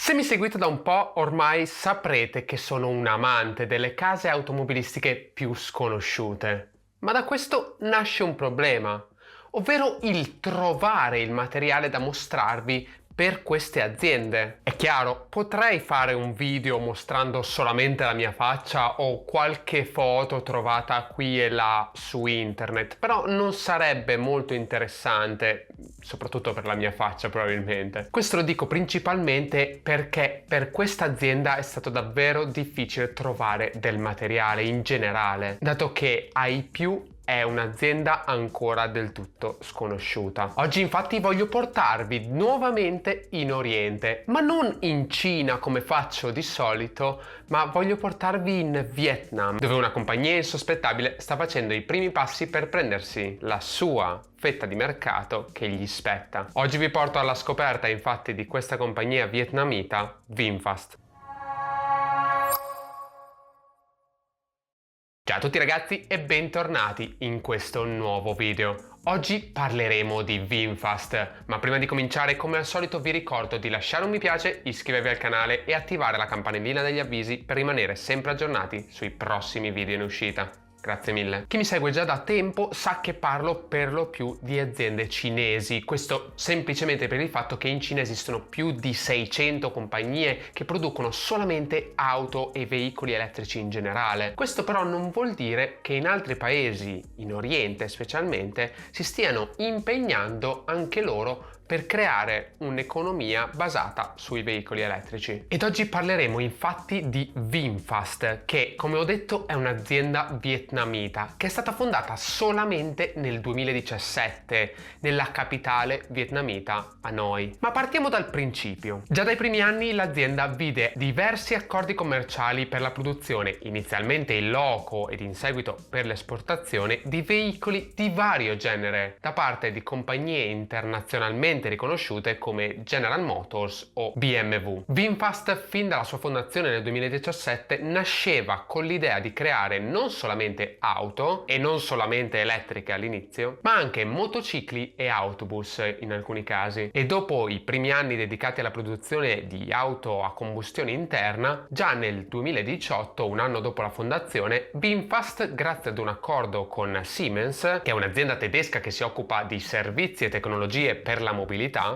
Se mi seguite da un po', ormai saprete che sono un amante delle case automobilistiche più sconosciute. Ma da questo nasce un problema, ovvero il trovare il materiale da mostrarvi per queste aziende. È chiaro, potrei fare un video mostrando solamente la mia faccia o qualche foto trovata qui e là su internet, però non sarebbe molto interessante, soprattutto per la mia faccia probabilmente. Questo lo dico principalmente perché per questa azienda è stato davvero difficile trovare del materiale in generale, dato che ai più è un'azienda ancora del tutto sconosciuta. Oggi infatti voglio portarvi nuovamente in Oriente, ma non in Cina come faccio di solito, ma voglio portarvi in Vietnam, dove una compagnia insospettabile sta facendo i primi passi per prendersi la sua fetta di mercato che gli spetta. Oggi vi porto alla scoperta infatti di questa compagnia vietnamita, VinFast. Ciao a tutti ragazzi e bentornati in questo nuovo video. Oggi parleremo di VinFast, ma prima di cominciare come al solito vi ricordo di lasciare un mi piace, iscrivervi al canale e attivare la campanellina degli avvisi per rimanere sempre aggiornati sui prossimi video in uscita. Grazie mille. Chi mi segue già da tempo sa che parlo per lo più di aziende cinesi, questo semplicemente per il fatto che in Cina esistono più di 600 compagnie che producono solamente auto e veicoli elettrici in generale. Questo però non vuol dire che in altri paesi, in Oriente specialmente, si stiano impegnando anche loro per creare un'economia basata sui veicoli elettrici. Ed oggi parleremo infatti di VinFast, che come ho detto è un'azienda vietnamita che è stata fondata solamente nel 2017 nella capitale vietnamita Hanoi. Ma partiamo dal principio. Già dai primi anni l'azienda vide diversi accordi commerciali per la produzione, inizialmente in loco ed in seguito per l'esportazione, di veicoli di vario genere da parte di compagnie internazionalmente riconosciute come General Motors o BMW. VinFast fin dalla sua fondazione nel 2017 nasceva con l'idea di creare non solamente auto e non solamente elettriche all'inizio, ma anche motocicli e autobus in alcuni casi. E dopo i primi anni dedicati alla produzione di auto a combustione interna, già nel 2018, un anno dopo la fondazione, VinFast, grazie ad un accordo con Siemens, che è un'azienda tedesca che si occupa di servizi e tecnologie per la mobilità,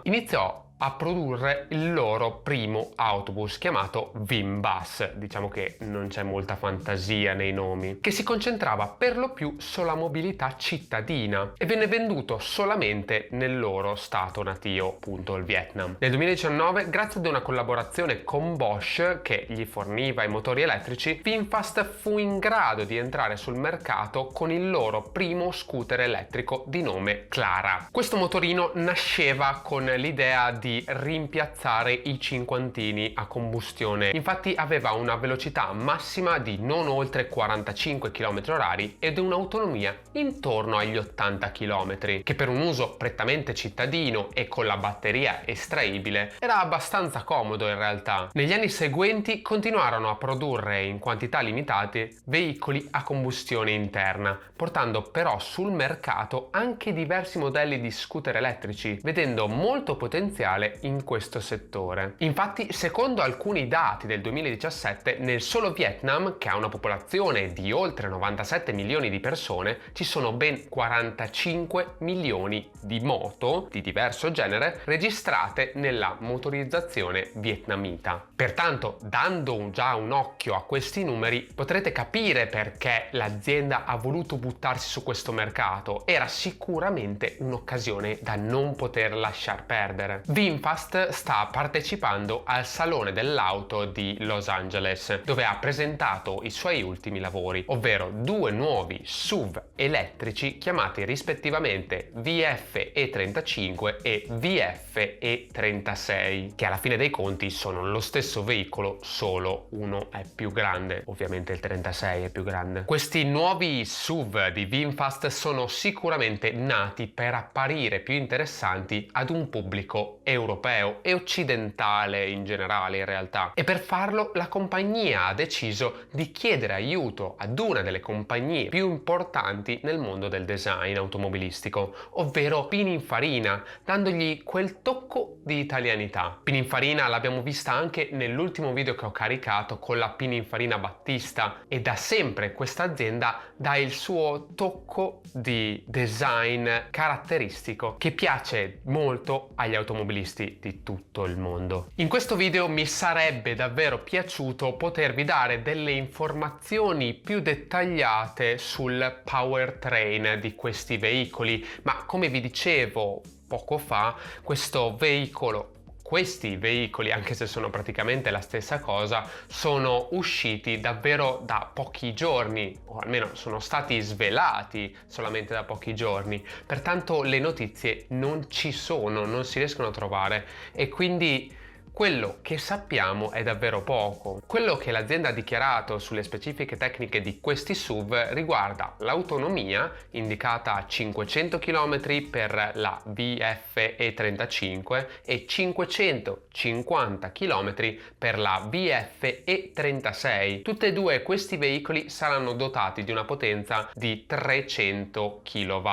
iniziò a produrre il loro primo autobus chiamato VinBus, diciamo che non c'è molta fantasia nei nomi, che si concentrava per lo più sulla mobilità cittadina e venne venduto solamente nel loro stato natio, appunto il Vietnam. Nel 2019, grazie ad una collaborazione con Bosch che gli forniva i motori elettrici, VinFast fu in grado di entrare sul mercato con il loro primo scooter elettrico di nome Clara. Questo motorino nasceva con l'idea di rimpiazzare i cinquantini a combustione. Infatti aveva una velocità massima di non oltre 45 km/h ed un'autonomia intorno agli 80 km, che per un uso prettamente cittadino e con la batteria estraibile era abbastanza comodo in realtà. Negli anni seguenti continuarono a produrre in quantità limitate veicoli a combustione interna, portando però sul mercato anche diversi modelli di scooter elettrici, vedendo molto potenziale in questo settore. Infatti, secondo alcuni dati del 2017, nel solo Vietnam, che ha una popolazione di oltre 97 milioni di persone, ci sono ben 45 milioni di moto di diverso genere registrate nella motorizzazione vietnamita. Pertanto, dando già un occhio a questi numeri, potrete capire perché l'azienda ha voluto buttarsi su questo mercato. Era sicuramente un'occasione da non poter lasciar perdere. VinFast sta partecipando al Salone dell'Auto di Los Angeles, dove ha presentato i suoi ultimi lavori, ovvero due nuovi SUV elettrici chiamati rispettivamente VF-E35 e VF-E36, che alla fine dei conti sono lo stesso veicolo, solo uno è più grande, ovviamente il 36 è più grande. Questi nuovi SUV di VinFast sono sicuramente nati per apparire più interessanti ad un pubblico europeo e occidentale in generale in realtà. E per farlo la compagnia ha deciso di chiedere aiuto ad una delle compagnie più importanti nel mondo del design automobilistico, ovvero Pininfarina, dandogli quel tocco di italianità. Pininfarina l'abbiamo vista anche nell'ultimo video che ho caricato con la Pininfarina Battista, e da sempre questa azienda dà il suo tocco di design caratteristico che piace molto agli automobilisti di tutto il mondo. In questo video mi sarebbe davvero piaciuto potervi dare delle informazioni più dettagliate sul powertrain di questi veicoli, ma come vi dicevo poco fa, questi veicoli, anche se sono praticamente la stessa cosa, sono usciti davvero da pochi giorni, o almeno sono stati svelati solamente da pochi giorni. Pertanto le notizie non ci sono, non si riescono a trovare, e quindi quello che sappiamo è davvero poco. Quello che l'azienda ha dichiarato sulle specifiche tecniche di questi SUV riguarda l'autonomia, indicata a 500 km per la VF E35 e 550 km per la VF E36. Tutte e due questi veicoli saranno dotati di una potenza di 300 kW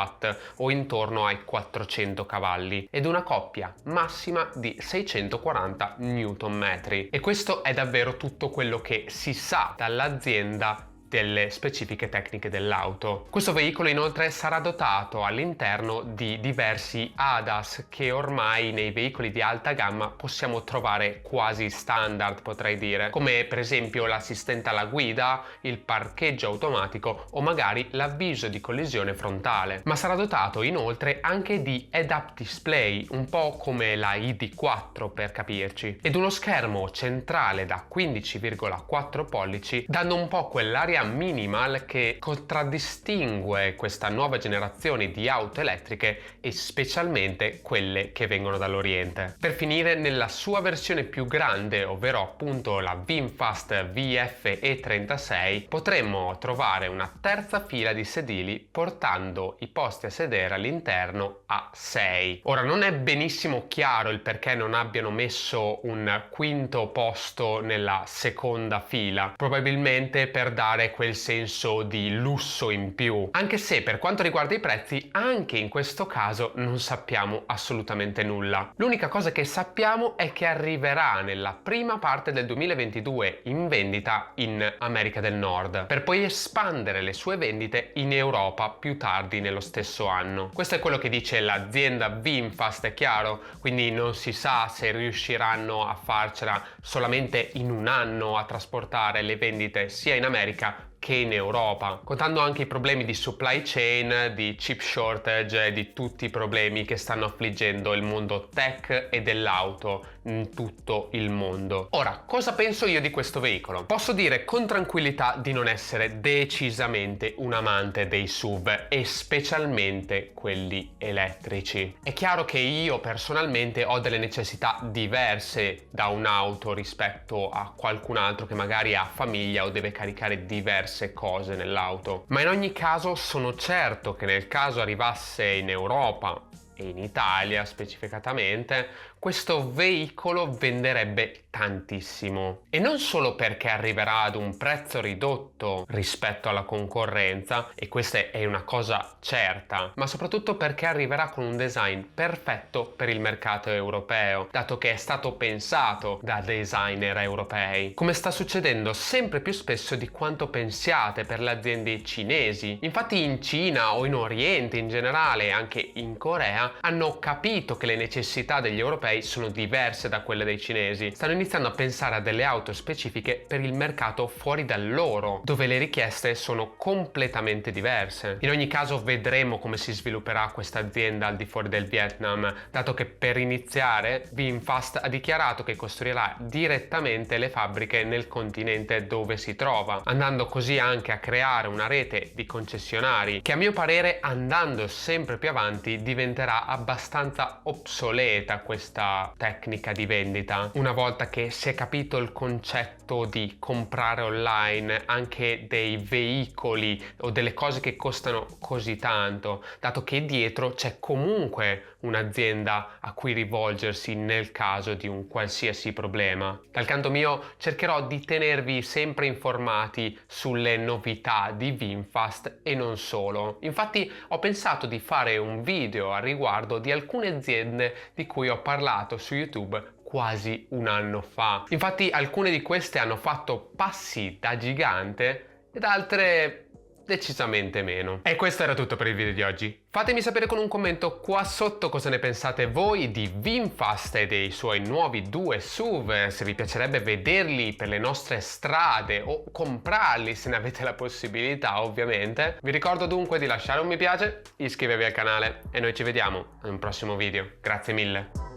o intorno ai 400 cavalli ed una coppia massima di 640 Nm. E questo è davvero tutto quello che si sa dall'azienda delle specifiche tecniche dell'auto. Questo veicolo inoltre sarà dotato all'interno di diversi ADAS che ormai nei veicoli di alta gamma possiamo trovare quasi standard, potrei dire, come per esempio l'assistente alla guida, il parcheggio automatico o magari l'avviso di collisione frontale. Ma sarà dotato inoltre anche di head-up display, un po' come la ID4 per capirci, ed uno schermo centrale da 15,4 pollici, dando un po' quell'aria minimal che contraddistingue questa nuova generazione di auto elettriche e specialmente quelle che vengono dall'Oriente. Per finire, nella sua versione più grande, ovvero appunto la VinFast VF E36, potremmo trovare una terza fila di sedili portando i posti a sedere all'interno a 6. Ora non è benissimo chiaro il perché non abbiano messo un quinto posto nella seconda fila, probabilmente per dare quel senso di lusso in più, anche se per quanto riguarda i prezzi anche in questo caso non sappiamo assolutamente nulla. L'unica cosa che sappiamo è che arriverà nella prima parte del 2022 in vendita in America del Nord, per poi espandere le sue vendite in Europa più tardi nello stesso anno. Questo è quello che dice l'azienda VinFast, è chiaro, quindi non si sa se riusciranno a farcela solamente in un anno a trasportare le vendite sia in America che in Europa, contando anche i problemi di supply chain, di chip shortage e di tutti i problemi che stanno affliggendo il mondo tech e dell'auto in tutto il mondo. Ora, cosa penso io di questo veicolo? Posso dire con tranquillità di non essere decisamente un amante dei SUV e specialmente quelli elettrici. È chiaro che io personalmente ho delle necessità diverse da un'auto rispetto a qualcun altro che magari ha famiglia o deve caricare diverse cose nell'auto, ma in ogni caso sono certo che nel caso arrivasse in Europa e in Italia specificatamente, questo veicolo venderebbe tantissimo, e non solo perché arriverà ad un prezzo ridotto rispetto alla concorrenza, e questa è una cosa certa, ma soprattutto perché arriverà con un design perfetto per il mercato europeo, dato che è stato pensato da designer europei, come sta succedendo sempre più spesso di quanto pensiate per le aziende cinesi. Infatti in Cina o in Oriente in generale, anche in Corea, hanno capito che le necessità degli europei sono diverse da quelle dei cinesi. Stanno iniziando a pensare a delle auto specifiche per il mercato fuori da loro, dove le richieste sono completamente diverse. In ogni caso vedremo come si svilupperà questa azienda al di fuori del Vietnam, dato che per iniziare VinFast ha dichiarato che costruirà direttamente le fabbriche nel continente dove si trova, andando così anche a creare una rete di concessionari che, a mio parere, andando sempre più avanti diventerà abbastanza obsoleta questa tecnica di vendita, una volta che si è capito il concetto di comprare online anche dei veicoli o delle cose che costano così tanto, dato che dietro c'è comunque un'azienda a cui rivolgersi nel caso di un qualsiasi problema. Dal canto mio cercherò di tenervi sempre informati sulle novità di VinFast e non solo. Infatti ho pensato di fare un video a riguardo di alcune aziende di cui ho parlato su YouTube quasi un anno fa. Infatti alcune di queste hanno fatto passi da gigante ed altre decisamente meno. E questo era tutto per il video di oggi. Fatemi sapere con un commento qua sotto cosa ne pensate voi di VinFast e dei suoi nuovi 2 SUV, se vi piacerebbe vederli per le nostre strade o comprarli se ne avete la possibilità, ovviamente. Vi ricordo dunque di lasciare un mi piace, iscrivervi al canale e noi ci vediamo in un prossimo video. Grazie mille!